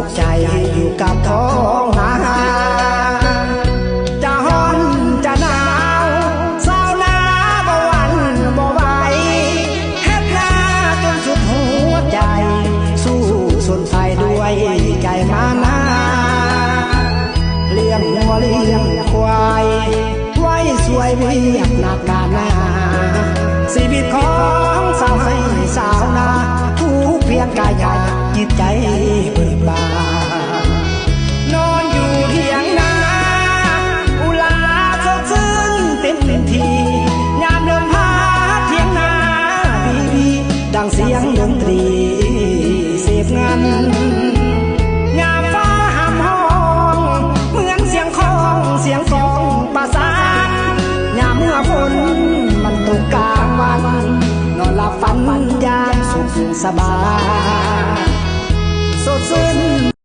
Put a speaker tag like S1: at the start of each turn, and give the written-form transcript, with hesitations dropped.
S1: สุขใจอยู่กับท้องนาจะฮ้อนจะหนาวสาวนาบ่หวั่นบ่ไหวเฮ็ดนาจนสุดหัวใจสู้สุดไฟด้วยใจมานาเลี้ยงวัวเลี้ยงควายไว้สวยเวียกหนักหนาชีวิตของสาวให้สาวนาทุกเพียงกายหยาบจิตใจเบิกบานนอนอยู่เถียงนาอุลาสดชื่นเต็มทียามลมพัดเถียงนาบีดังเสียงดนตรีเสพงานยามฟ้าห้ามห้องเหมือนเสียงของเสียงกลองประสานยามเมื่อฝนมันตกกลางวันนอนหลับฝันยามสุขสบายสดชื่น